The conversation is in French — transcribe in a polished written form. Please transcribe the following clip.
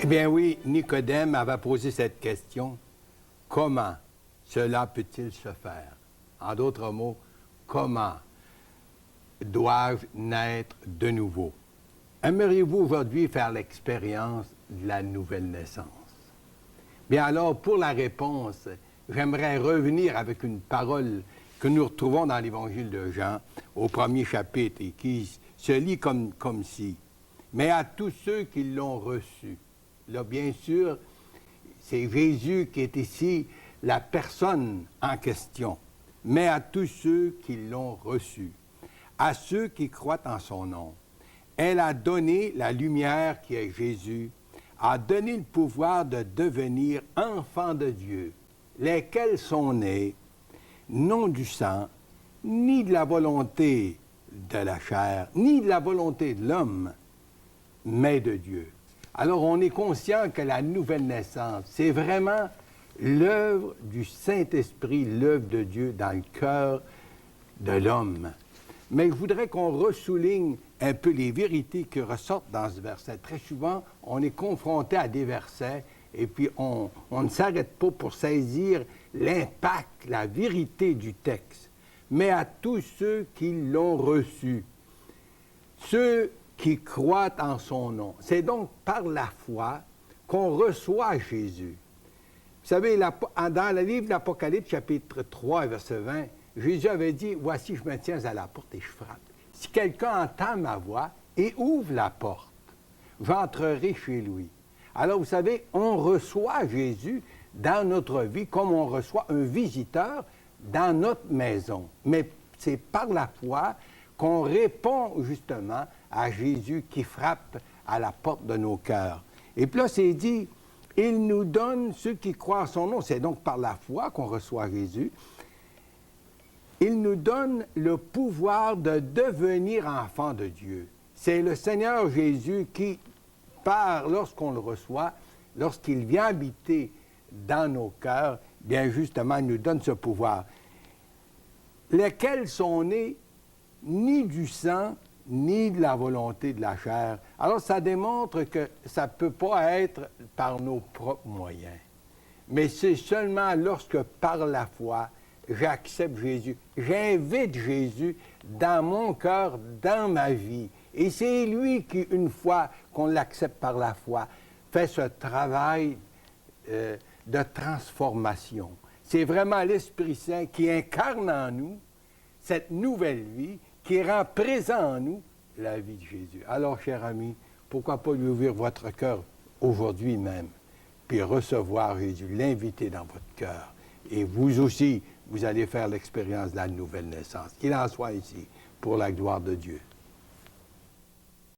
Eh bien oui, Nicodème avait posé cette question. Comment cela peut-il se faire? En d'autres mots, comment dois-je naître de nouveau? Aimeriez-vous aujourd'hui faire l'expérience de la nouvelle naissance? Bien alors, pour la réponse, j'aimerais revenir avec une parole que nous retrouvons dans l'Évangile de Jean, au premier chapitre, et qui se lit comme ci. Mais à tous ceux qui l'ont reçu. Là, bien sûr, c'est Jésus qui est ici la personne en question. Mais à tous ceux qui l'ont reçu, à ceux qui croient en son nom. Elle a donné la lumière qui est Jésus, a donné le pouvoir de devenir enfants de Dieu, lesquels sont nés, non du sang, ni de la volonté de la chair, ni de la volonté de l'homme, mais de Dieu. Alors, on est conscient que la nouvelle naissance, c'est vraiment l'œuvre du Saint-Esprit, l'œuvre de Dieu dans le cœur de l'homme. Mais je voudrais qu'on ressouligne un peu les vérités qui ressortent dans ce verset. Très souvent, on est confronté à des versets et puis on ne s'arrête pas pour saisir l'impact, la vérité du texte. Mais à tous ceux qui l'ont reçu, ceux qui croient en son nom. C'est donc par la foi qu'on reçoit Jésus. Vous savez, dans le livre de l'Apocalypse, chapitre 3, verset 20, Jésus avait dit, « Voici, je me tiens à la porte et je frappe. Si quelqu'un entend ma voix et ouvre la porte, j'entrerai chez lui. » Alors, vous savez, on reçoit Jésus dans notre vie comme on reçoit un visiteur dans notre maison. Mais c'est par la foi qu'on répond justement à Jésus qui frappe à la porte de nos cœurs. Et puis là, c'est dit, il nous donne ceux qui croient en son nom. C'est donc par la foi qu'on reçoit Jésus. Il nous donne le pouvoir de devenir enfant de Dieu. C'est le Seigneur Jésus qui, lorsqu'on le reçoit, lorsqu'il vient habiter dans nos cœurs, bien justement, il nous donne ce pouvoir. Lesquels sont nés ni du sang, ni de la volonté de la chair. Alors, ça démontre que ça ne peut pas être par nos propres moyens. Mais c'est seulement lorsque, par la foi, j'accepte Jésus, j'invite Jésus dans mon cœur, dans ma vie. Et c'est lui qui, une fois qu'on l'accepte par la foi, fait ce travail de transformation. C'est vraiment l'Esprit Saint qui incarne en nous cette nouvelle vie, qui rend présent en nous la vie de Jésus. Alors, chers amis, pourquoi pas lui ouvrir votre cœur aujourd'hui même, puis recevoir Jésus, l'inviter dans votre cœur. Et vous aussi, vous allez faire l'expérience de la nouvelle naissance. Qu'il en soit ici, pour la gloire de Dieu.